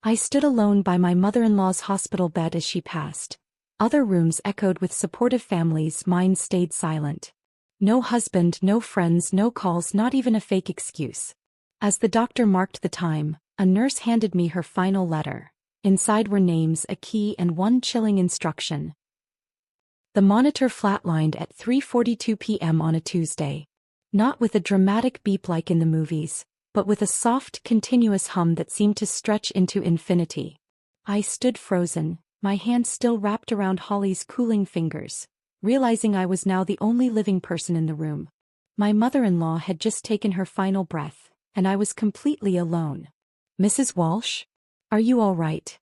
I stood alone by my mother-in-law's hospital bed as she passed. Other rooms echoed with supportive families, mine stayed silent. No husband, no friends, no calls, not even a fake excuse. As the doctor marked the time, a nurse handed me her final letter. Inside were names, a key, and one chilling instruction. The monitor flatlined at 3:42 p.m. on a Tuesday. Not with a dramatic beep like in the movies, but with a soft, continuous hum that seemed to stretch into infinity. I stood frozen, my hand still wrapped around Holly's cooling fingers, realizing I was now the only living person in the room. My mother-in-law had just taken her final breath, and I was completely alone. "Mrs. Walsh? Are you all right?"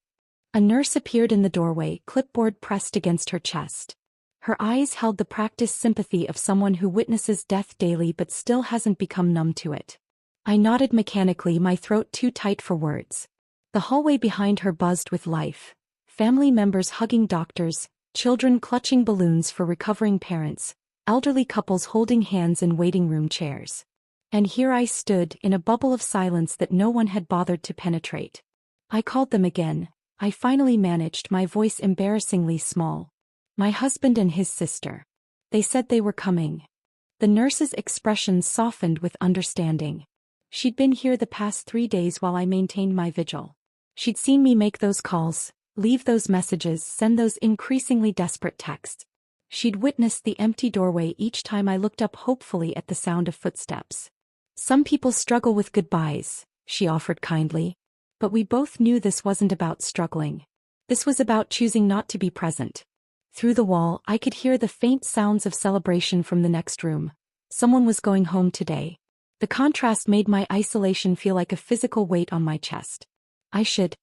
A nurse appeared in the doorway, clipboard pressed against her chest. Her eyes held the practiced sympathy of someone who witnesses death daily but still hasn't become numb to it. I nodded mechanically, my throat too tight for words. The hallway behind her buzzed with life. Family members hugging doctors, children clutching balloons for recovering parents, elderly couples holding hands in waiting room chairs. And here I stood, in a bubble of silence that no one had bothered to penetrate. I called them again. I finally managed, my voice embarrassingly small. My husband and his sister. They said they were coming. The nurse's expression softened with understanding. She'd been here the past 3 days while I maintained my vigil. She'd seen me make those calls, leave those messages, send those increasingly desperate texts. She'd witnessed the empty doorway each time I looked up hopefully at the sound of footsteps. "Some people struggle with goodbyes," she offered kindly. But we both knew this wasn't about struggling. This was about choosing not to be present. Through the wall, I could hear the faint sounds of celebration from the next room. Someone was going home today. The contrast made my isolation feel like a physical weight on my chest. I should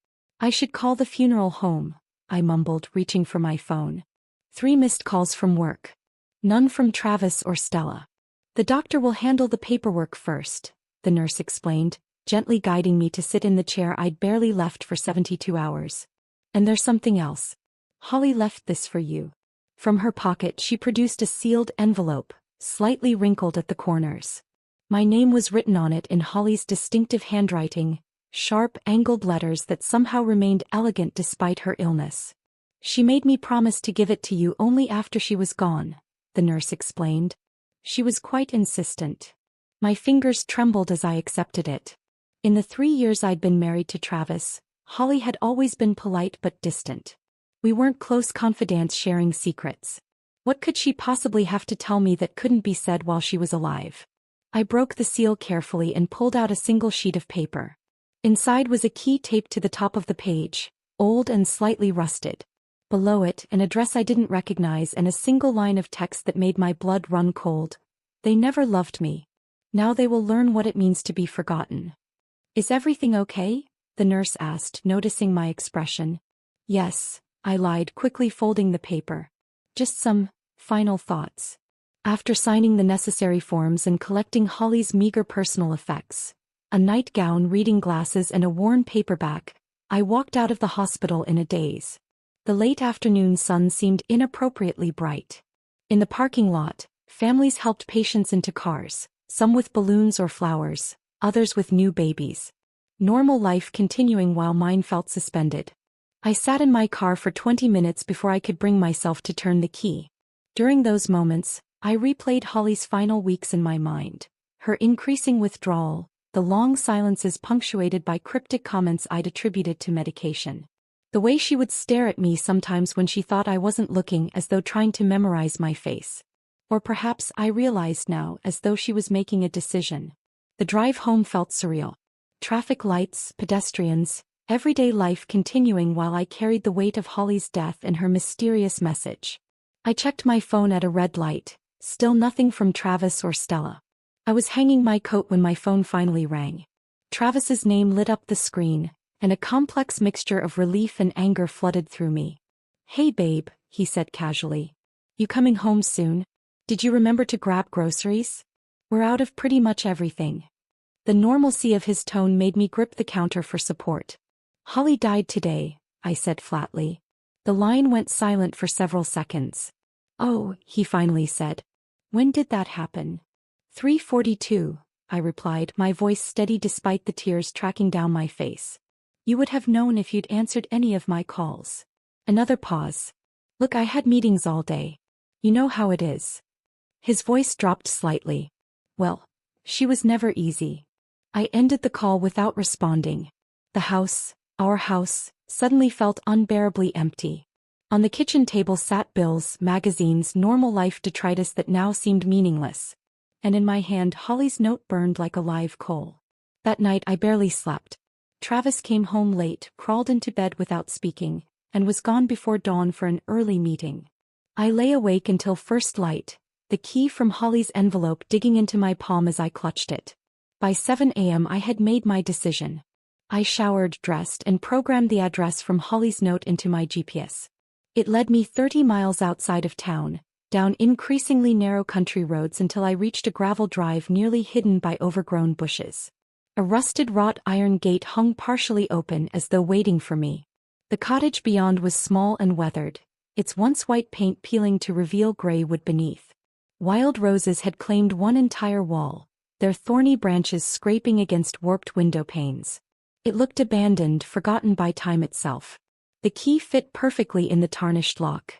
call the funeral home," I mumbled, reaching for my phone. 3 missed calls from work. None from Travis or Stella. "The doctor will handle the paperwork first," the nurse explained, gently guiding me to sit in the chair I'd barely left for 72 hours. "And there's something else. Holly left this for you." From her pocket she produced a sealed envelope, slightly wrinkled at the corners. My name was written on it in Holly's distinctive handwriting, sharp, angled letters that somehow remained elegant despite her illness. "She made me promise to give it to you only after she was gone," the nurse explained. She was quite insistent. My fingers trembled as I accepted it. In the 3 years I'd been married to Travis, Holly had always been polite but distant. We weren't close confidants sharing secrets. What could she possibly have to tell me that couldn't be said while she was alive? I broke the seal carefully and pulled out a single sheet of paper. Inside was a key taped to the top of the page, old and slightly rusted. Below it, an address I didn't recognize and a single line of text that made my blood run cold. "They never loved me. Now they will learn what it means to be forgotten." "Is everything okay?" the nurse asked, noticing my expression. "Yes," I lied, quickly folding the paper. "Just some final thoughts." After signing the necessary forms and collecting Holly's meager personal effects, a nightgown, reading glasses, and a worn paperback, I walked out of the hospital in a daze. The late afternoon sun seemed inappropriately bright. In the parking lot, families helped patients into cars, some with balloons or flowers, others with new babies. Normal life continuing while mine felt suspended. I sat in my car for 20 minutes before I could bring myself to turn the key. During those moments, I replayed Holly's final weeks in my mind. Her increasing withdrawal, the long silences punctuated by cryptic comments I'd attributed to medication. The way she would stare at me sometimes when she thought I wasn't looking, as though trying to memorize my face. Or perhaps, I realized now, as though she was making a decision. The drive home felt surreal. Traffic lights, pedestrians, everyday life continuing while I carried the weight of Holly's death and her mysterious message. I checked my phone at a red light, still nothing from Travis or Stella. I was hanging my coat when my phone finally rang. Travis's name lit up the screen, and a complex mixture of relief and anger flooded through me. "Hey babe," he said casually. "You coming home soon? Did you remember to grab groceries? We're out of pretty much everything." The normalcy of his tone made me grip the counter for support. "Holly died today," I said flatly. The line went silent for several seconds. "Oh," he finally said. "When did that happen?" 3:42, I replied, my voice steady despite the tears tracking down my face. You would have known if you'd answered any of my calls. Another pause. Look, I had meetings all day. You know how it is. His voice dropped slightly. Well, she was never easy. I ended the call without responding. The house, our house, suddenly felt unbearably empty. On the kitchen table sat bills, magazines, normal life detritus that now seemed meaningless. And in my hand Holly's note burned like a live coal. That night I barely slept. Travis came home late, crawled into bed without speaking, and was gone before dawn for an early meeting. I lay awake until first light, the key from Holly's envelope digging into my palm as I clutched it. By 7 a.m. I had made my decision. I showered, dressed, and programmed the address from Holly's note into my GPS. It led me 30 miles outside of town, down increasingly narrow country roads until I reached a gravel drive nearly hidden by overgrown bushes. A rusted wrought iron gate hung partially open as though waiting for me. The cottage beyond was small and weathered, its once white paint peeling to reveal gray wood beneath. Wild roses had claimed one entire wall, their thorny branches scraping against warped window panes. It looked abandoned, forgotten by time itself. The key fit perfectly in the tarnished lock.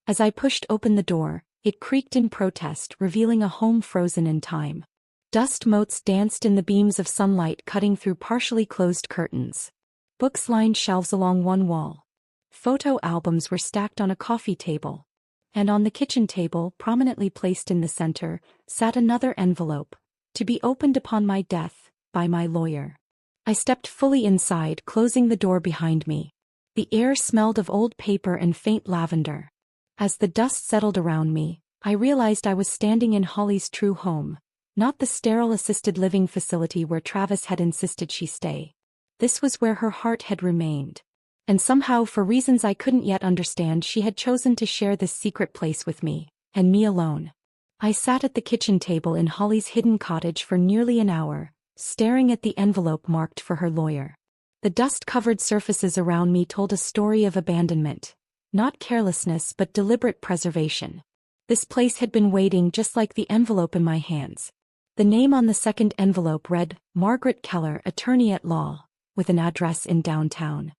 As I pushed open the door, it creaked in protest, revealing a home frozen in time. Dust motes danced in the beams of sunlight cutting through partially closed curtains. Books lined shelves along one wall. Photo albums were stacked on a coffee table. And on the kitchen table, prominently placed in the center, sat another envelope, to be opened upon my death, by my lawyer. I stepped fully inside, closing the door behind me. The air smelled of old paper and faint lavender. As the dust settled around me, I realized I was standing in Holly's true home, not the sterile assisted living facility where Travis had insisted she stay. This was where her heart had remained. And somehow, for reasons I couldn't yet understand, she had chosen to share this secret place with me, and me alone. I sat at the kitchen table in Holly's hidden cottage for nearly an hour, staring at the envelope marked for her lawyer. The dust-covered surfaces around me told a story of abandonment. Not carelessness but deliberate preservation. This place had been waiting just like the envelope in my hands. The name on the second envelope read, Margaret Keller, attorney at law, with an address in downtown.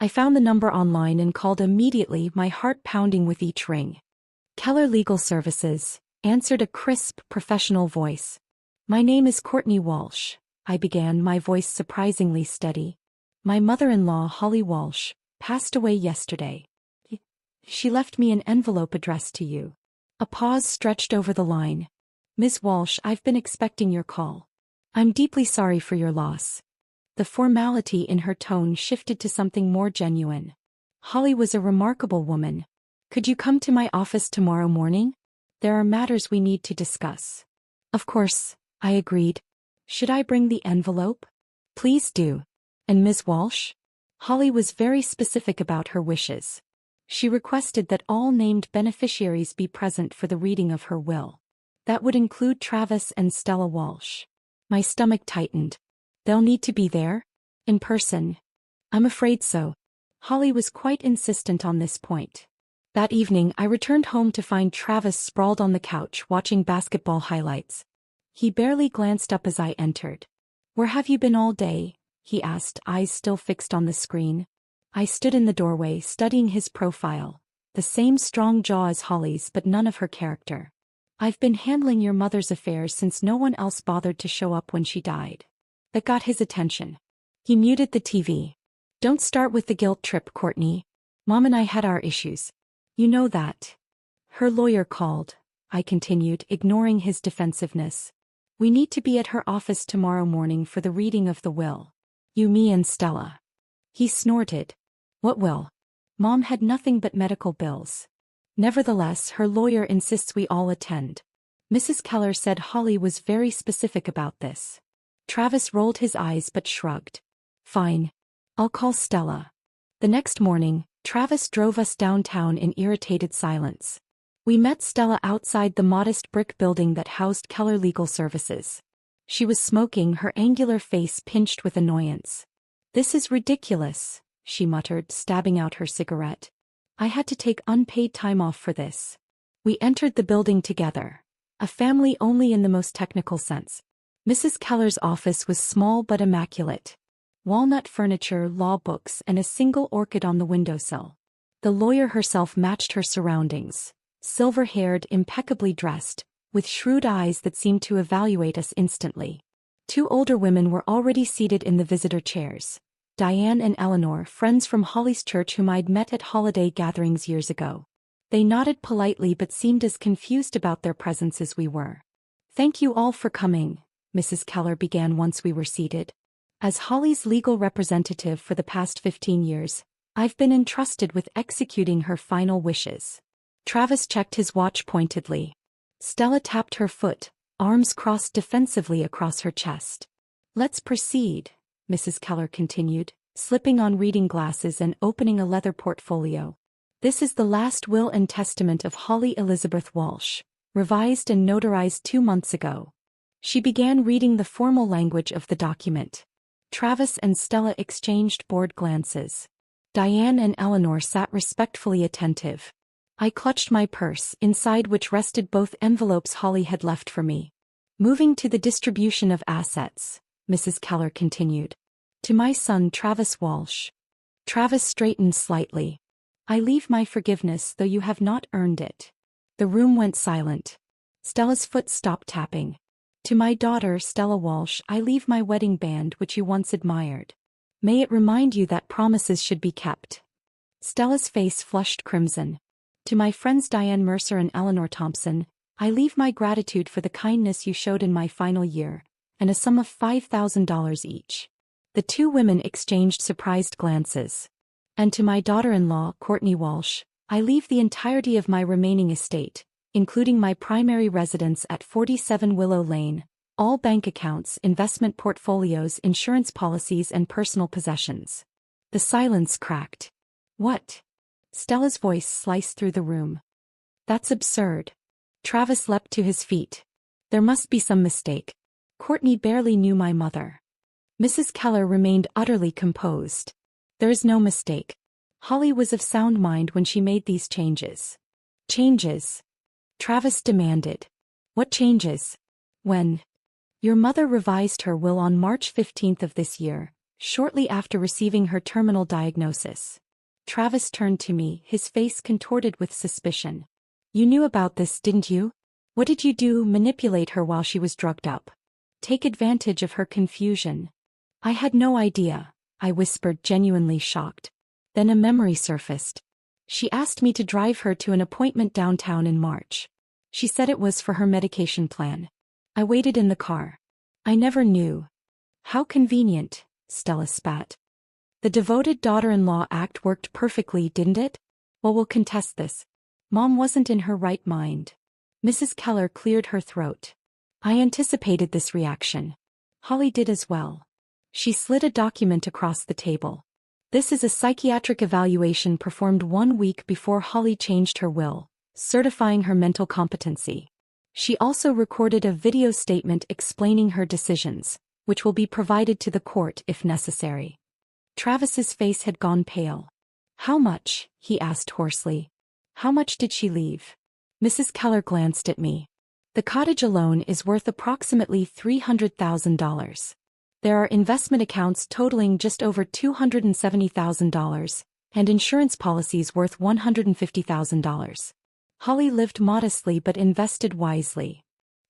I found the number online and called immediately, my heart pounding with each ring. Keller Legal Services, answered a crisp, professional voice. My name is Courtney Walsh, I began, my voice surprisingly steady. My mother-in-law, Holly Walsh, passed away yesterday. She left me an envelope addressed to you. A pause stretched over the line. Ms. Walsh, I've been expecting your call. I'm deeply sorry for your loss. The formality in her tone shifted to something more genuine. Holly was a remarkable woman. Could you come to my office tomorrow morning? There are matters we need to discuss. Of course, I agreed. Should I bring the envelope? Please do. And Ms. Walsh? Holly was very specific about her wishes. She requested that all named beneficiaries be present for the reading of her will. That would include Travis and Stella Walsh. My stomach tightened. They'll need to be there? In person? I'm afraid so. Holly was quite insistent on this point. That evening I returned home to find Travis sprawled on the couch watching basketball highlights. He barely glanced up as I entered. Where have you been all day? He asked, eyes still fixed on the screen. I stood in the doorway studying his profile, the same strong jaw as Holly's but none of her character. I've been handling your mother's affairs since no one else bothered to show up when she died. That got his attention. He muted the TV. Don't start with the guilt trip, Courtney. Mom and I had our issues. You know that. Her lawyer called, I continued, ignoring his defensiveness. We need to be at her office tomorrow morning for the reading of the will. You, me, and Stella. He snorted. What will? Mom had nothing but medical bills. Nevertheless, her lawyer insists we all attend. Mrs. Keller said Holly was very specific about this. Travis rolled his eyes but shrugged. Fine. I'll call Stella. The next morning, Travis drove us downtown in irritated silence. We met Stella outside the modest brick building that housed Keller Legal Services. She was smoking, her angular face pinched with annoyance. This is ridiculous, she muttered, stabbing out her cigarette. I had to take unpaid time off for this. We entered the building together. A family only in the most technical sense. Mrs. Keller's office was small but immaculate. walnut furniture, law books, and a single orchid on the windowsill. The lawyer herself matched her surroundings, silver-haired, impeccably dressed, with shrewd eyes that seemed to evaluate us instantly. Two older women were already seated in the visitor chairs. Diane and Eleanor, friends from Holly's church whom I'd met at holiday gatherings years ago. They nodded politely but seemed as confused about their presence as we were. "Thank you all for coming," Mrs. Keller began once we were seated. "As Holly's legal representative for the past 15 years, I've been entrusted with executing her final wishes." Travis checked his watch pointedly. Stella tapped her foot, arms crossed defensively across her chest. "Let's proceed," Mrs. Keller continued, slipping on reading glasses and opening a leather portfolio. "This is the last will and testament of Holly Elizabeth Walsh, revised and notarized 2 months ago." She began reading the formal language of the document. Travis and Stella exchanged bored glances. Diane and Eleanor sat respectfully attentive. I clutched my purse, inside which rested both envelopes Holly had left for me. "Moving to the distribution of assets," Mrs. Keller continued. "To my son Travis Walsh." Travis straightened slightly. "I leave my forgiveness, though you have not earned it." The room went silent. Stella's foot stopped tapping. "To my daughter Stella Walsh I leave my wedding band which you once admired. May it remind you that promises should be kept." Stella's face flushed crimson. "To my friends Diane Mercer and Eleanor Thompson, I leave my gratitude for the kindness you showed in my final year, and a sum of $5,000 each." The two women exchanged surprised glances. "And to my daughter-in-law, Courtney Walsh, I leave the entirety of my remaining estate, including my primary residence at 47 Willow Lane, all bank accounts, investment portfolios, insurance policies, and personal possessions." The silence cracked. "What?" Stella's voice sliced through the room. "That's absurd." Travis leapt to his feet. "There must be some mistake. Courtney barely knew my mother." Mrs. Keller remained utterly composed. "There is no mistake. Holly was of sound mind when she made these changes." "Changes?" Travis demanded. "What changes?" "When your mother revised her will on March 15th of this year, shortly after receiving her terminal diagnosis." Travis turned to me, his face contorted with suspicion. "You knew about this, didn't you? What did you do, manipulate her while she was drugged up? Take advantage of her confusion?" "I had no idea," I whispered, genuinely shocked. Then a memory surfaced. "She asked me to drive her to an appointment downtown in March. She said it was for her medication plan. I waited in the car. I never knew." "How convenient," Stella spat. "The devoted daughter-in-law act worked perfectly, didn't it? Well, we'll contest this. Mom wasn't in her right mind." Mrs. Keller cleared her throat. "I anticipated this reaction. Holly did as well." She slid a document across the table. "This is a psychiatric evaluation performed 1 week before Holly changed her will, certifying her mental competency. She also recorded a video statement explaining her decisions, which will be provided to the court if necessary." Travis's face had gone pale. "How much?" he asked hoarsely. "How much did she leave?" Mrs. Keller glanced at me. "The cottage alone is worth approximately $300,000. There are investment accounts totaling just over $270,000, and insurance policies worth $150,000. Holly lived modestly but invested wisely."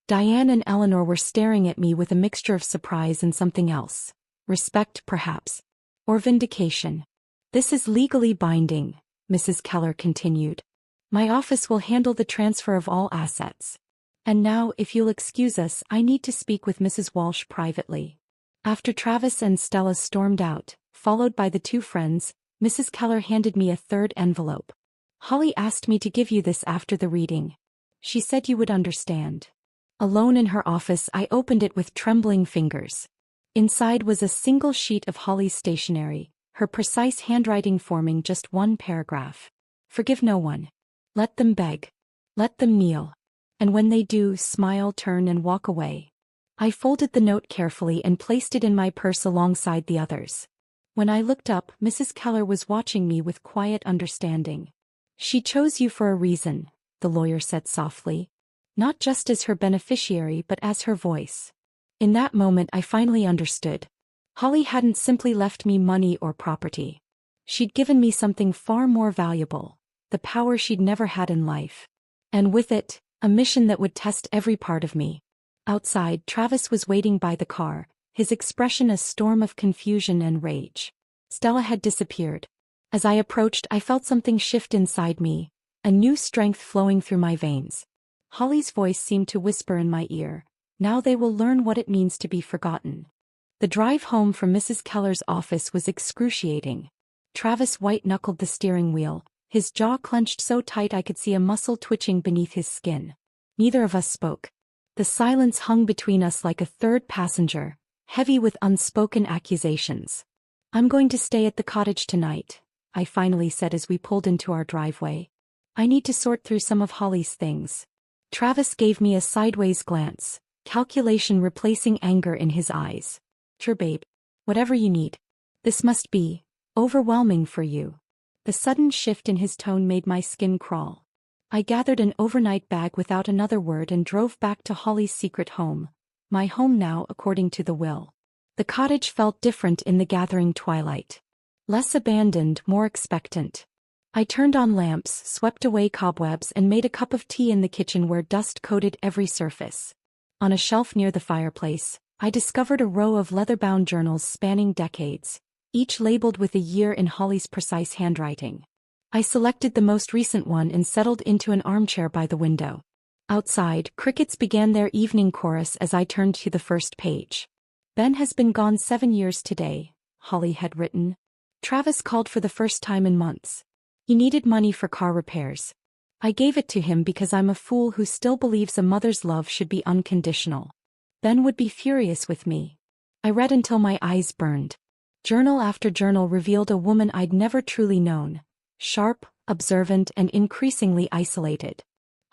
Diane and Eleanor were staring at me with a mixture of surprise and something else. Respect, perhaps. Or vindication. "This is legally binding," Mrs. Keller continued. "My office will handle the transfer of all assets. And now, if you'll excuse us, I need to speak with Mrs. Walsh privately." After Travis and Stella stormed out, followed by the two friends, Mrs. Keller handed me a third envelope. "Holly asked me to give you this after the reading. She said you would understand." Alone in her office, I opened it with trembling fingers. Inside was a single sheet of Holly's stationery, her precise handwriting forming just one paragraph. "Forgive no one. Let them beg. Let them kneel. And when they do, smile, turn, and walk away." I folded the note carefully and placed it in my purse alongside the others. When I looked up, Mrs. Keller was watching me with quiet understanding. "She chose you for a reason," the lawyer said softly. "Not just as her beneficiary but as her voice." In that moment I finally understood. Holly hadn't simply left me money or property. She'd given me something far more valuable, the power she'd never had in life. And with it, a mission that would test every part of me. Outside, Travis was waiting by the car, his expression a storm of confusion and rage. Stella had disappeared. As I approached, I felt something shift inside me, a new strength flowing through my veins. Holly's voice seemed to whisper in my ear, "Now they will learn what it means to be forgotten." The drive home from Mrs. Keller's office was excruciating. Travis white-knuckled the steering wheel, his jaw clenched so tight I could see a muscle twitching beneath his skin. Neither of us spoke. The silence hung between us like a third passenger, heavy with unspoken accusations. "I'm going to stay at the cottage tonight," I finally said as we pulled into our driveway. "I need to sort through some of Holly's things." Travis gave me a sideways glance, calculation replacing anger in his eyes. "Sure, babe. Whatever you need. This must be overwhelming for you." The sudden shift in his tone made my skin crawl. I gathered an overnight bag without another word and drove back to Holly's secret home, my home now according to the will. The cottage felt different in the gathering twilight. Less abandoned, more expectant. I turned on lamps, swept away cobwebs, and made a cup of tea in the kitchen where dust coated every surface. On a shelf near the fireplace, I discovered a row of leather-bound journals spanning decades, each labeled with a year in Holly's precise handwriting. I selected the most recent one and settled into an armchair by the window. Outside, crickets began their evening chorus as I turned to the first page. "Ben has been gone 7 years today," Holly had written. "Travis called for the first time in months. He needed money for car repairs. I gave it to him because I'm a fool who still believes a mother's love should be unconditional. Ben would be furious with me." I read until my eyes burned. Journal after journal revealed a woman I'd never truly known, sharp, observant, and increasingly isolated.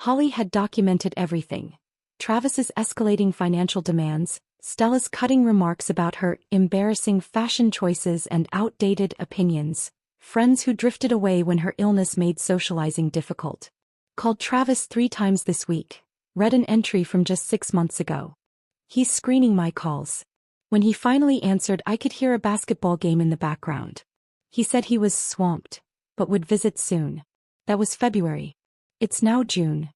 Holly had documented everything. Travis's escalating financial demands, Stella's cutting remarks about her embarrassing fashion choices and outdated opinions, friends who drifted away when her illness made socializing difficult. "Called Travis 3 times this week," read an entry from just 6 months ago. "He's screening my calls. When he finally answered, I could hear a basketball game in the background. He said he was swamped, but would visit soon." That was February. It's now June.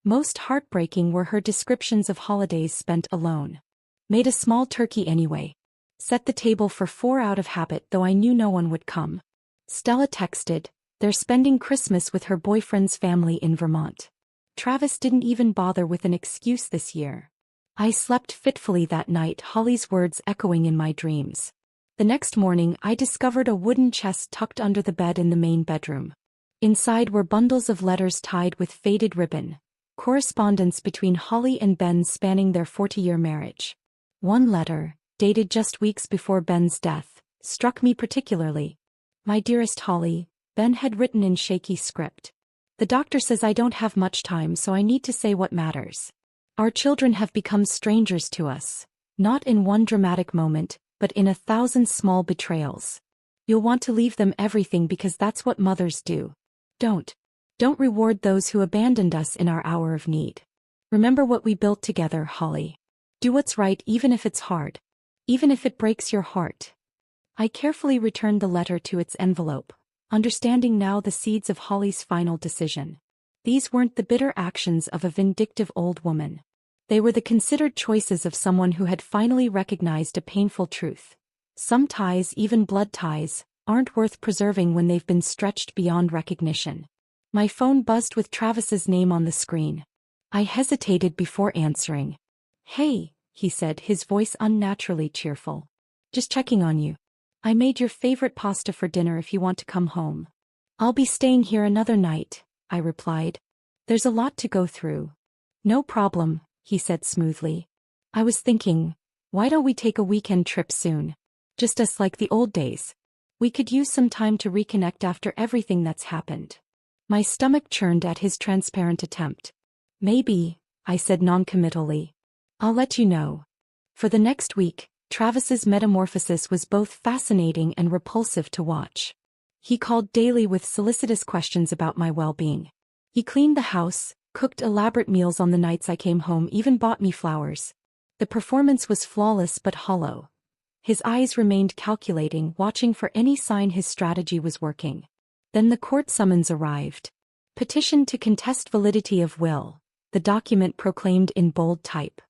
Most heartbreaking were her descriptions of holidays spent alone. "Made a small turkey anyway. Set the table for 4 out of habit, though I knew no one would come." Stella texted, "They're spending Christmas with her boyfriend's family in Vermont. Travis didn't even bother with an excuse this year." I slept fitfully that night, Holly's words echoing in my dreams. The next morning, I discovered a wooden chest tucked under the bed in the main bedroom. Inside were bundles of letters tied with faded ribbon, correspondence between Holly and Ben spanning their 40-year marriage. One letter, dated just weeks before Ben's death, struck me particularly. "My dearest Holly," Ben had written in shaky script. "The doctor says I don't have much time, so I need to say what matters. Our children have become strangers to us, not in one dramatic moment, but in 1,000 small betrayals. You'll want to leave them everything because that's what mothers do. Don't reward those who abandoned us in our hour of need. Remember what we built together, Holly. Do what's right even if it's hard. Even if it breaks your heart." I carefully returned the letter to its envelope, understanding now the seeds of Holly's final decision. These weren't the bitter actions of a vindictive old woman. They were the considered choices of someone who had finally recognized a painful truth. Some ties, even blood ties, aren't worth preserving when they've been stretched beyond recognition. My phone buzzed with Travis's name on the screen. I hesitated before answering. "Hey," he said, his voice unnaturally cheerful. "Just checking on you. I made your favorite pasta for dinner if you want to come home." "I'll be staying here another night," I replied. "There's a lot to go through." "No problem," he said smoothly. "I was thinking, why don't we take a weekend trip soon? Just us like the old days. We could use some time to reconnect after everything that's happened." My stomach churned at his transparent attempt. "Maybe," I said noncommittally. "I'll let you know." For the next week, Travis's metamorphosis was both fascinating and repulsive to watch. He called daily with solicitous questions about my well-being. He cleaned the house, cooked elaborate meals on the nights I came home, even bought me flowers. The performance was flawless but hollow. His eyes remained calculating, watching for any sign his strategy was working. Then the court summons arrived. Petition to contest validity of will, the document proclaimed in bold type.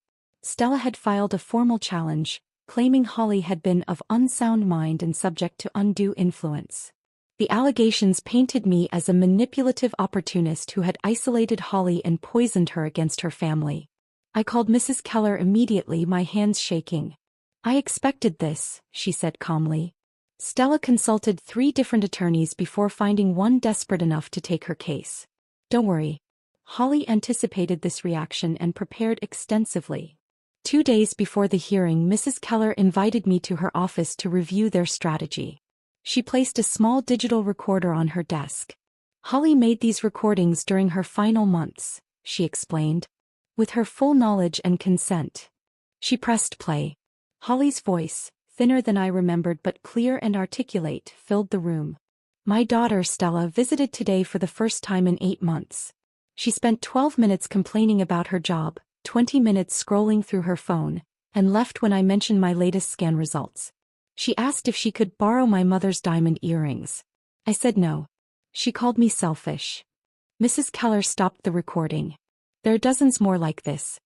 Stella had filed a formal challenge, claiming Holly had been of unsound mind and subject to undue influence. The allegations painted me as a manipulative opportunist who had isolated Holly and poisoned her against her family. I called Mrs. Keller immediately, my hands shaking. "I expected this," she said calmly. Stella consulted 3 different attorneys before finding one desperate enough to take her case. "Don't worry." Holly anticipated this reaction and prepared extensively. 2 days before the hearing, Mrs. Keller invited me to her office to review their strategy. She placed a small digital recorder on her desk. "Holly made these recordings during her final months," she explained. "With her full knowledge and consent." She pressed play. Holly's voice, thinner than I remembered but clear and articulate, filled the room. "My daughter Stella visited today for the first time in 8 months. She spent 12 minutes complaining about her job, 20 minutes scrolling through her phone, and left when I mentioned my latest scan results. She asked if she could borrow my mother's diamond earrings. I said no. She called me selfish." Mrs. Keller stopped the recording. "There are dozens more like this."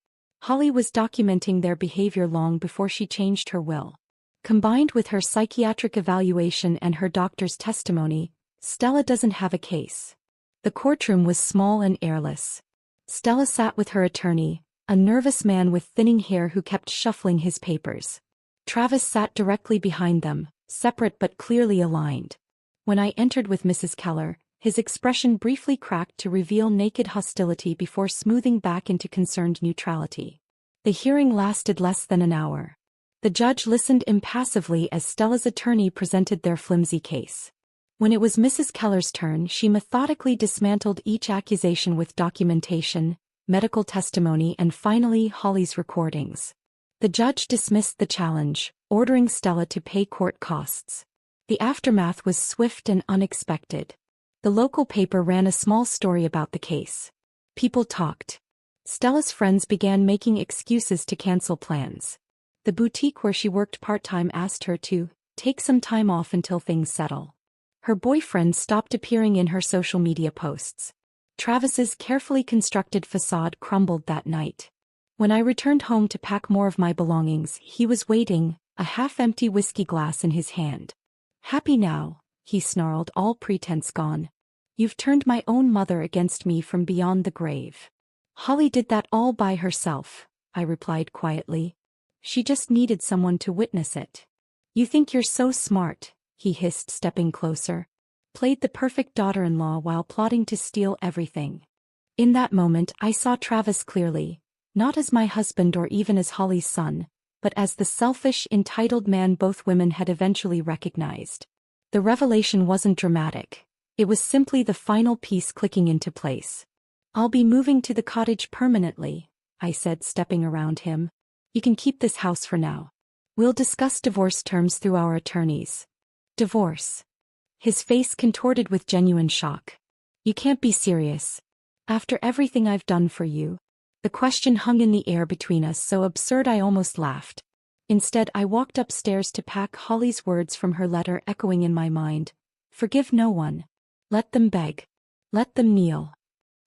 Holly was documenting their behavior long before she changed her will. Combined with her psychiatric evaluation and her doctor's testimony, Stella doesn't have a case. The courtroom was small and airless. Stella sat with her attorney, a nervous man with thinning hair who kept shuffling his papers. Travis sat directly behind them, separate but clearly aligned. When I entered with Mrs. Keller, his expression briefly cracked to reveal naked hostility before smoothing back into concerned neutrality. The hearing lasted less than an hour. The judge listened impassively as Stella's attorney presented their flimsy case. When it was Mrs. Keller's turn, she methodically dismantled each accusation with documentation, medical testimony, and finally Holly's recordings. The judge dismissed the challenge, ordering Stella to pay court costs. The aftermath was swift and unexpected. The local paper ran a small story about the case. People talked. Stella's friends began making excuses to cancel plans. The boutique where she worked part-time asked her to take some time off until things settle. Her boyfriend stopped appearing in her social media posts. Travis's carefully constructed facade crumbled that night. When I returned home to pack more of my belongings, he was waiting, a half-empty whiskey glass in his hand. "Happy now?" he snarled, all pretense gone. "You've turned my own mother against me from beyond the grave." "Holly did that all by herself," I replied quietly. "She just needed someone to witness it." "You think you're so smart," he hissed, stepping closer. "Played the perfect daughter-in-law while plotting to steal everything." In that moment I saw Travis clearly, not as my husband or even as Holly's son, but as the selfish, entitled man both women had eventually recognized. The revelation wasn't dramatic. It was simply the final piece clicking into place. "I'll be moving to the cottage permanently," I said, stepping around him. "You can keep this house for now. We'll discuss divorce terms through our attorneys." "Divorce?" His face contorted with genuine shock. "You can't be serious. After everything I've done for you?" The question hung in the air between us, so absurd I almost laughed. Instead, I walked upstairs to pack Holly's words from her letter echoing in my mind. "Forgive no one. Let them beg. Let them kneel."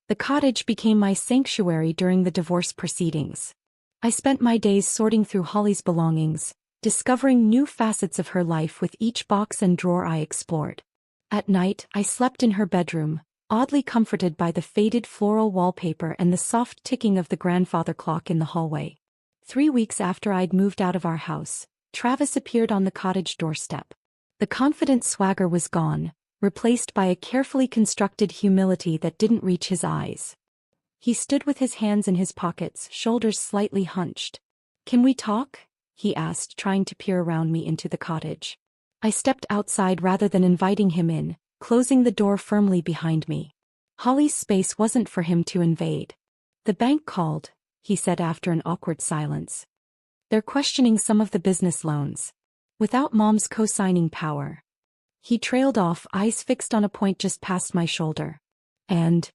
The cottage became my sanctuary during the divorce proceedings. I spent my days sorting through Holly's belongings, discovering new facets of her life with each box and drawer I explored. At night, I slept in her bedroom, oddly comforted by the faded floral wallpaper and the soft ticking of the grandfather clock in the hallway. 3 weeks after I'd moved out of our house, Travis appeared on the cottage doorstep. The confident swagger was gone, replaced by a carefully constructed humility that didn't reach his eyes. He stood with his hands in his pockets, shoulders slightly hunched. "Can we talk?" he asked, trying to peer around me into the cottage. I stepped outside rather than inviting him in, closing the door firmly behind me. Holly's space wasn't for him to invade. "The bank called," he said after an awkward silence. "They're questioning some of the business loans. Without Mom's co-signing power." He trailed off, eyes fixed on a point just past my shoulder. "And?"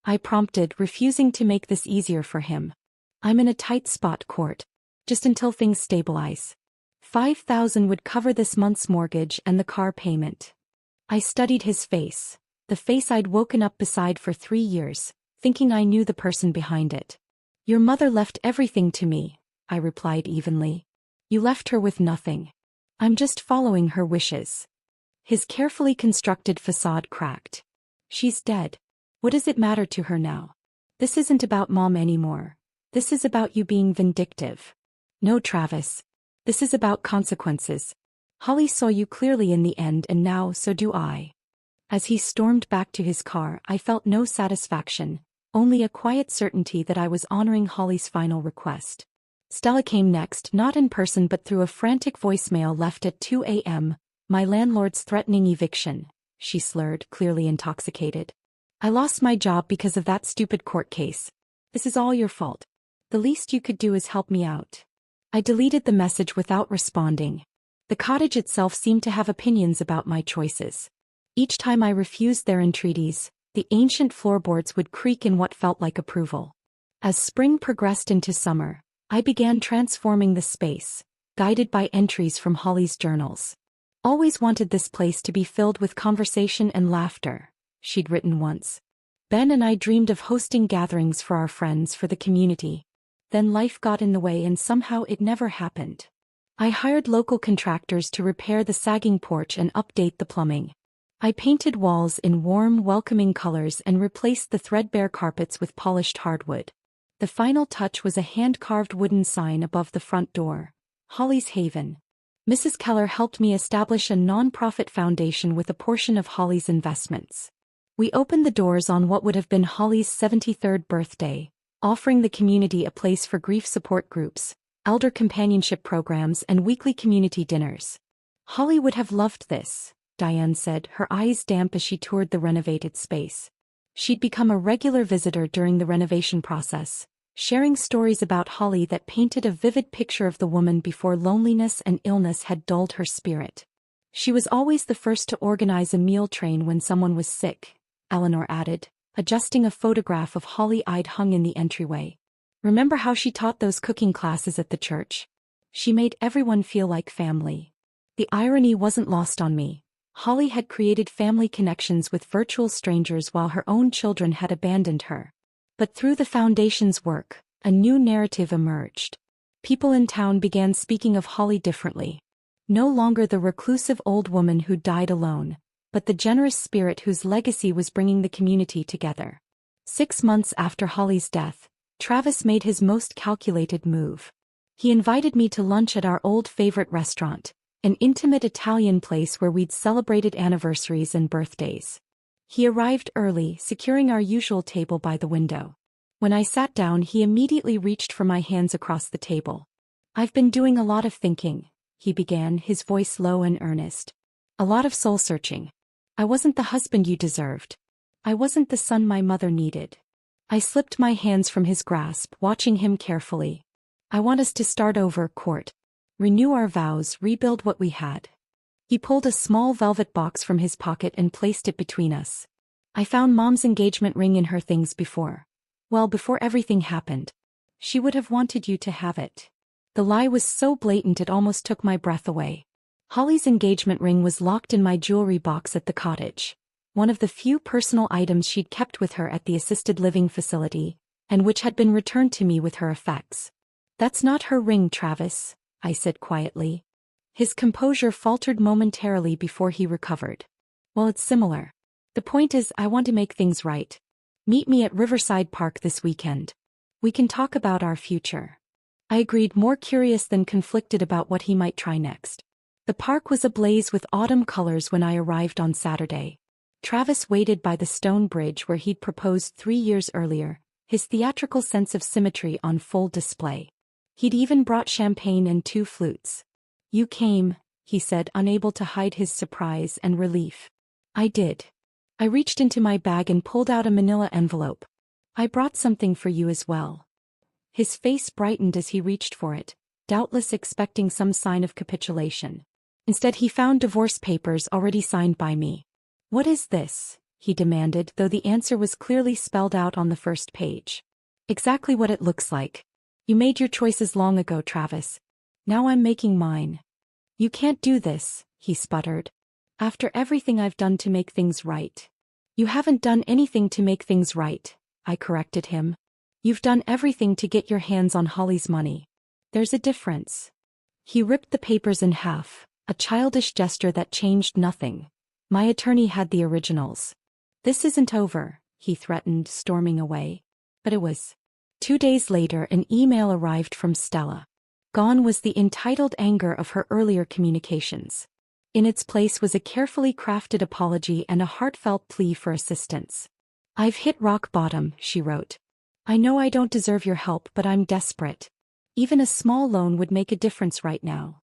I prompted, refusing to make this easier for him. "I'm in a tight spot, Court. Just until things stabilize." $5,000 would cover this month's mortgage and the car payment. I studied his face, the face I'd woken up beside for 3 years, thinking I knew the person behind it. Your mother left everything to me, I replied evenly. You left her with nothing. I'm just following her wishes. His carefully constructed facade cracked. She's dead. What does it matter to her now? This isn't about Mom anymore. This is about you being vindictive. No, Travis. This is about consequences. Holly saw you clearly in the end, and now so do I. As he stormed back to his car, I felt no satisfaction, only a quiet certainty that I was honoring Holly's final request. Stella came next, not in person but through a frantic voicemail left at 2 a.m. My landlord's threatening eviction, she slurred, clearly intoxicated. I lost my job because of that stupid court case. This is all your fault. The least you could do is help me out. I deleted the message without responding. The cottage itself seemed to have opinions about my choices. Each time I refused their entreaties, the ancient floorboards would creak in what felt like approval. As spring progressed into summer, I began transforming the space, guided by entries from Holly's journals. Always wanted this place to be filled with conversation and laughter, she'd written once. Ben and I dreamed of hosting gatherings for our friends for the community. Then life got in the way and somehow it never happened. I hired local contractors to repair the sagging porch and update the plumbing. I painted walls in warm, welcoming colors and replaced the threadbare carpets with polished hardwood. The final touch was a hand-carved wooden sign above the front door, Holly's Haven. Mrs. Keller helped me establish a non-profit foundation with a portion of Holly's investments. We opened the doors on what would have been Holly's 73rd birthday, offering the community a place for grief support groups, elder companionship programs and weekly community dinners. Holly would have loved this, Diane said, her eyes damp as she toured the renovated space. She'd become a regular visitor during the renovation process, sharing stories about Holly that painted a vivid picture of the woman before loneliness and illness had dulled her spirit. She was always the first to organize a meal train when someone was sick, Eleanor added, adjusting a photograph of Holly I'd hung in the entryway. Remember how she taught those cooking classes at the church? She made everyone feel like family. The irony wasn't lost on me. Holly had created family connections with virtual strangers while her own children had abandoned her. But through the foundation's work, a new narrative emerged. People in town began speaking of Holly differently. No longer the reclusive old woman who died alone, but the generous spirit whose legacy was bringing the community together. 6 months after Holly's death, Travis made his most calculated move. He invited me to lunch at our old favorite restaurant, an intimate Italian place where we'd celebrated anniversaries and birthdays. He arrived early, securing our usual table by the window. When I sat down, he immediately reached for my hands across the table. I've been doing a lot of thinking, he began, his voice low and earnest. A lot of soul-searching. I wasn't the husband you deserved. I wasn't the son my mother needed. I slipped my hands from his grasp, watching him carefully. I want us to start over, Court. Renew our vows, rebuild what we had. He pulled a small velvet box from his pocket and placed it between us. I found Mom's engagement ring in her things before. Well, before everything happened. She would have wanted you to have it. The lie was so blatant it almost took my breath away. Holly's engagement ring was locked in my jewelry box at the cottage, one of the few personal items she'd kept with her at the assisted living facility, and which had been returned to me with her effects. That's not her ring, Travis, I said quietly. His composure faltered momentarily before he recovered. Well, it's similar. The point is, I want to make things right. Meet me at Riverside Park this weekend. We can talk about our future. I agreed, more curious than conflicted about what he might try next. The park was ablaze with autumn colors when I arrived on Saturday. Travis waited by the stone bridge where he'd proposed 3 years earlier, his theatrical sense of symmetry on full display. He'd even brought champagne and 2 flutes. You came, he said, unable to hide his surprise and relief. I did. I reached into my bag and pulled out a manila envelope. I brought something for you as well. His face brightened as he reached for it, doubtless expecting some sign of capitulation. Instead, he found divorce papers already signed by me. What is this? He demanded, though the answer was clearly spelled out on the first page. Exactly what it looks like. You made your choices long ago, Travis. Now I'm making mine. You can't do this, he sputtered. After everything I've done to make things right. You haven't done anything to make things right, I corrected him. You've done everything to get your hands on Holly's money. There's a difference. He ripped the papers in half, a childish gesture that changed nothing. My attorney had the originals. This isn't over, he threatened, storming away. But it was. 2 days later, an email arrived from Stella. Gone was the entitled anger of her earlier communications. In its place was a carefully crafted apology and a heartfelt plea for assistance. I've hit rock bottom, she wrote. I know I don't deserve your help, but I'm desperate. Even a small loan would make a difference right now.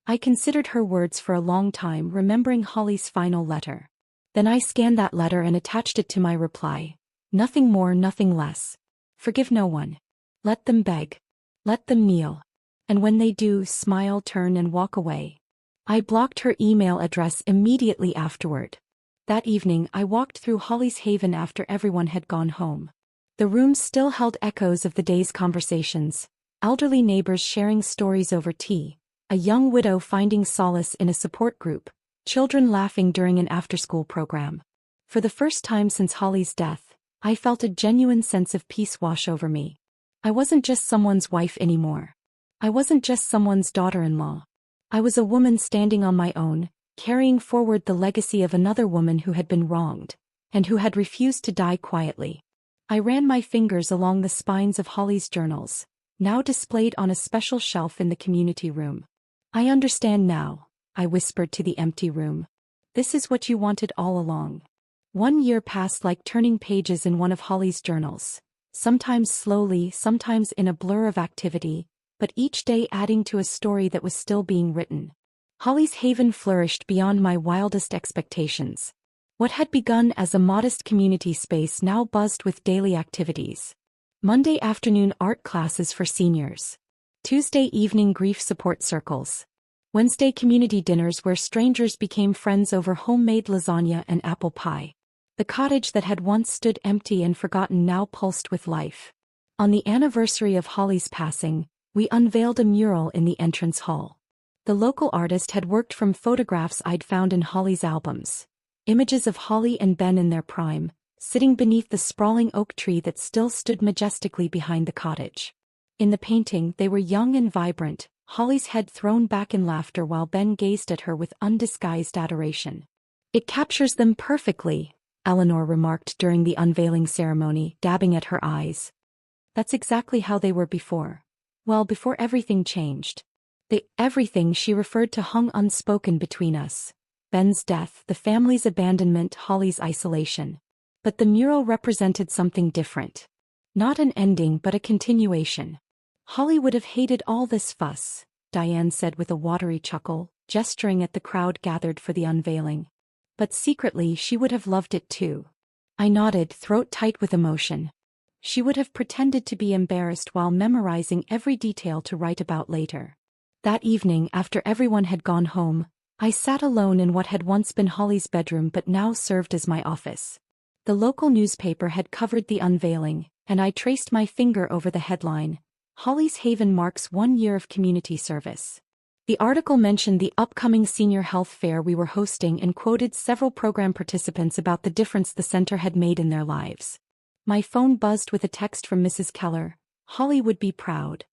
I considered her words for a long time, remembering Holly's final letter. Then I scanned that letter and attached it to my reply. Nothing more, nothing less. Forgive no one. Let them beg. Let them kneel. And when they do, smile, turn and walk away. I blocked her email address immediately afterward. That evening I walked through Holly's Haven after everyone had gone home. The rooms still held echoes of the day's conversations, elderly neighbors sharing stories over tea, a young widow finding solace in a support group, children laughing during an after-school program. For the first time since Holly's death, I felt a genuine sense of peace wash over me. I wasn't just someone's wife anymore. I wasn't just someone's daughter-in-law. I was a woman standing on my own, carrying forward the legacy of another woman who had been wronged, and who had refused to die quietly. I ran my fingers along the spines of Holly's journals, now displayed on a special shelf in the community room. I understand now, I whispered to the empty room. This is what you wanted all along. 1 year passed like turning pages in one of Holly's journals, sometimes slowly, sometimes in a blur of activity, but each day adding to a story that was still being written. Holly's Haven flourished beyond my wildest expectations. What had begun as a modest community space now buzzed with daily activities. Monday afternoon art classes for seniors. Tuesday evening grief support circles. Wednesday community dinners where strangers became friends over homemade lasagna and apple pie. The cottage that had once stood empty and forgotten now pulsed with life. On the anniversary of Holly's passing, we unveiled a mural in the entrance hall. The local artist had worked from photographs I'd found in Holly's albums. Images of Holly and Ben in their prime, sitting beneath the sprawling oak tree that still stood majestically behind the cottage. In the painting, they were young and vibrant, Holly's head thrown back in laughter while Ben gazed at her with undisguised adoration. It captures them perfectly, Eleanor remarked during the unveiling ceremony, dabbing at her eyes. That's exactly how they were before. Well, before everything changed. The everything she referred to hung unspoken between us. Ben's death, the family's abandonment, Holly's isolation. But the mural represented something different. Not an ending but a continuation. Holly would have hated all this fuss, Diane said with a watery chuckle, gesturing at the crowd gathered for the unveiling. But secretly she would have loved it too. I nodded, throat tight with emotion. She would have pretended to be embarrassed while memorizing every detail to write about later. That evening, after everyone had gone home, I sat alone in what had once been Holly's bedroom but now served as my office. The local newspaper had covered the unveiling, and I traced my finger over the headline, Holly's Haven marks 1 year of community service. The article mentioned the upcoming senior health fair we were hosting and quoted several program participants about the difference the center had made in their lives. My phone buzzed with a text from Mrs. Keller. Holly would be proud.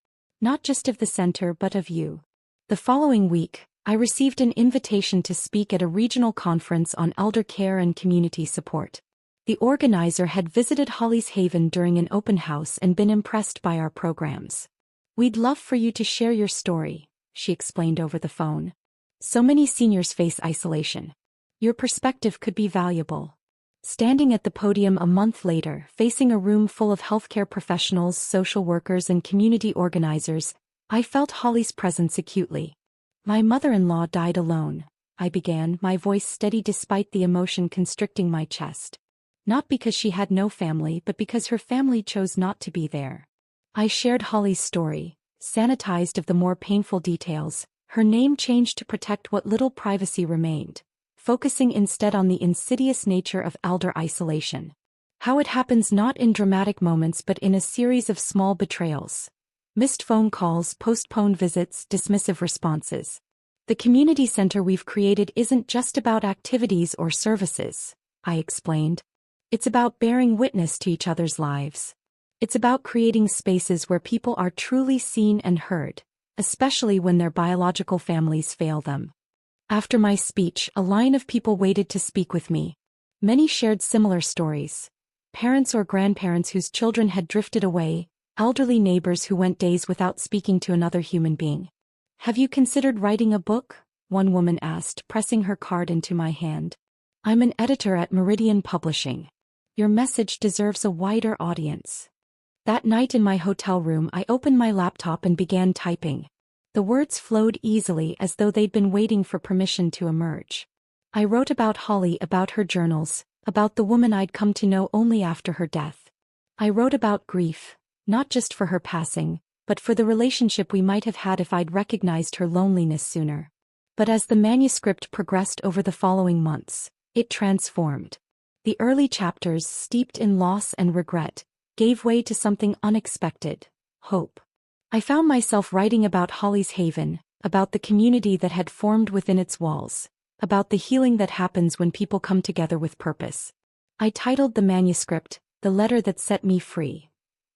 Not just of the center but of you. The following week, I received an invitation to speak at a regional conference on elder care and community support. The organizer had visited Holly's Haven during an open house and been impressed by our programs. We'd love for you to share your story, she explained over the phone. So many seniors face isolation. Your perspective could be valuable. Standing at the podium a month later, facing a room full of healthcare professionals, social workers and community organizers, I felt Holly's presence acutely. My mother-in-law died alone, I began, my voice steady despite the emotion constricting my chest. Not because she had no family but because her family chose not to be there. I shared Holly's story, sanitized of the more painful details, her name changed to protect what little privacy remained, focusing instead on the insidious nature of elder isolation. How it happens not in dramatic moments but in a series of small betrayals. Missed phone calls, postponed visits, dismissive responses. The community center we've created isn't just about activities or services, I explained. It's about bearing witness to each other's lives. It's about creating spaces where people are truly seen and heard, especially when their biological families fail them. After my speech, a line of people waited to speak with me. Many shared similar stories. Parents or grandparents whose children had drifted away, elderly neighbors who went days without speaking to another human being. "Have you considered writing a book?" one woman asked, pressing her card into my hand. "I'm an editor at Meridian Publishing. Your message deserves a wider audience." That night in my hotel room, I opened my laptop and began typing. The words flowed easily as though they'd been waiting for permission to emerge. I wrote about Holly, about her journals, about the woman I'd come to know only after her death. I wrote about grief, not just for her passing, but for the relationship we might have had if I'd recognized her loneliness sooner. But as the manuscript progressed over the following months, it transformed. The early chapters, steeped in loss and regret, gave way to something unexpected: hope. I found myself writing about Holly's Haven, about the community that had formed within its walls, about the healing that happens when people come together with purpose. I titled the manuscript, "The Letter That Set Me Free,"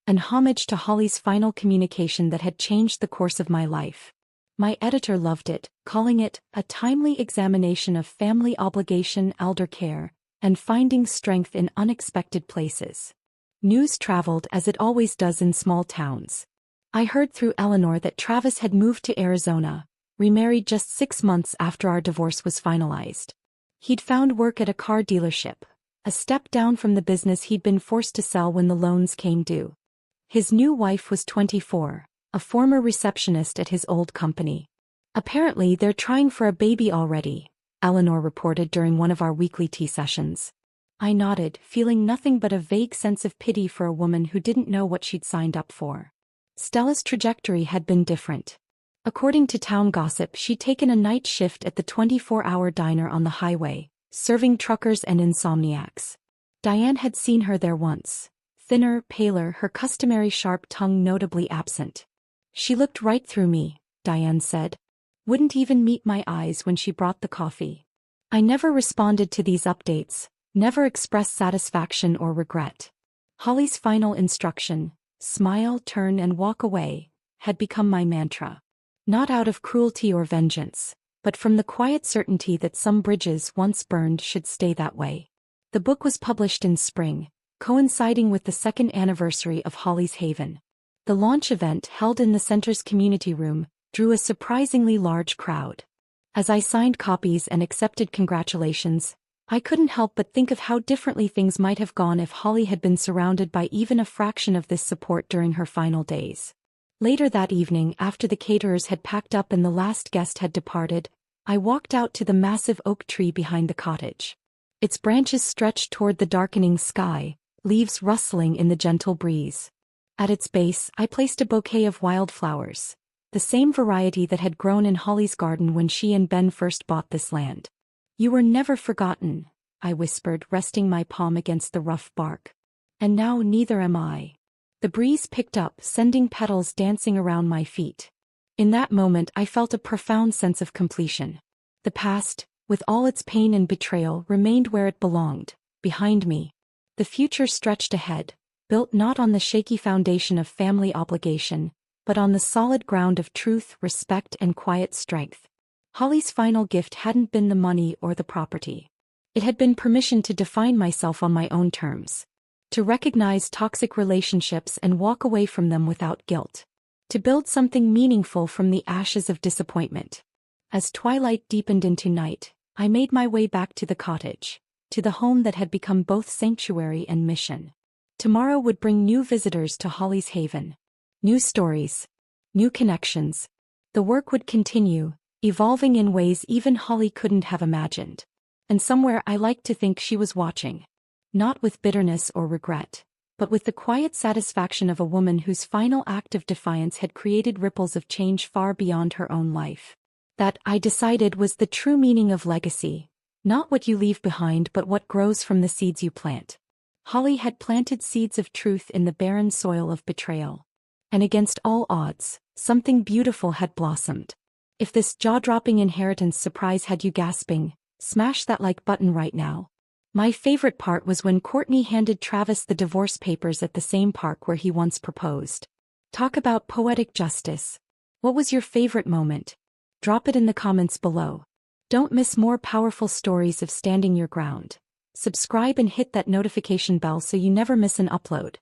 an homage to Holly's final communication that had changed the course of my life. My editor loved it, calling it a timely examination of family obligation, elder care, and finding strength in unexpected places. News traveled as it always does in small towns. I heard through Eleanor that Travis had moved to Arizona, remarried just 6 months after our divorce was finalized. He'd found work at a car dealership, a step down from the business he'd been forced to sell when the loans came due. His new wife was 24, a former receptionist at his old company. "Apparently they're trying for a baby already," Eleanor reported during one of our weekly tea sessions. I nodded, feeling nothing but a vague sense of pity for a woman who didn't know what she'd signed up for. Stella's trajectory had been different. According to town gossip, she'd taken a night shift at the 24-hour diner on the highway, serving truckers and insomniacs. Diane had seen her there once. Thinner, paler, her customary sharp tongue notably absent. "She looked right through me," Diane said. "Wouldn't even meet my eyes when she brought the coffee." I never responded to these updates, never expressed satisfaction or regret. Holly's final instruction, "Smile, turn and walk away," had become my mantra. Not out of cruelty or vengeance, but from the quiet certainty that some bridges once burned should stay that way. The book was published in spring, coinciding with the 2nd anniversary of Holly's Haven. The launch event, held in the center's community room, drew a surprisingly large crowd. As I signed copies and accepted congratulations, I couldn't help but think of how differently things might have gone if Holly had been surrounded by even a fraction of this support during her final days. Later that evening, after the caterers had packed up and the last guest had departed, I walked out to the massive oak tree behind the cottage. Its branches stretched toward the darkening sky, leaves rustling in the gentle breeze. At its base, I placed a bouquet of wildflowers, the same variety that had grown in Holly's garden when she and Ben first bought this land. "You were never forgotten," I whispered, resting my palm against the rough bark. "And now neither am I." The breeze picked up, sending petals dancing around my feet. In that moment I felt a profound sense of completion. The past, with all its pain and betrayal, remained where it belonged, behind me. The future stretched ahead, built not on the shaky foundation of family obligation, but on the solid ground of truth, respect, and quiet strength. Holly's final gift hadn't been the money or the property. It had been permission to define myself on my own terms. To recognize toxic relationships and walk away from them without guilt. To build something meaningful from the ashes of disappointment. As twilight deepened into night, I made my way back to the cottage, to the home that had become both sanctuary and mission. Tomorrow would bring new visitors to Holly's Haven. New stories. New connections. The work would continue, evolving in ways even Holly couldn't have imagined. And somewhere I liked to think she was watching. Not with bitterness or regret, but with the quiet satisfaction of a woman whose final act of defiance had created ripples of change far beyond her own life. That, I decided, was the true meaning of legacy. Not what you leave behind, but what grows from the seeds you plant. Holly had planted seeds of truth in the barren soil of betrayal. And against all odds, something beautiful had blossomed. If this jaw-dropping inheritance surprise had you gasping, smash that like button right now. My favorite part was when Courtney handed Travis the divorce papers at the same park where he once proposed. Talk about poetic justice. What was your favorite moment? Drop it in the comments below. Don't miss more powerful stories of standing your ground. Subscribe and hit that notification bell so you never miss an upload.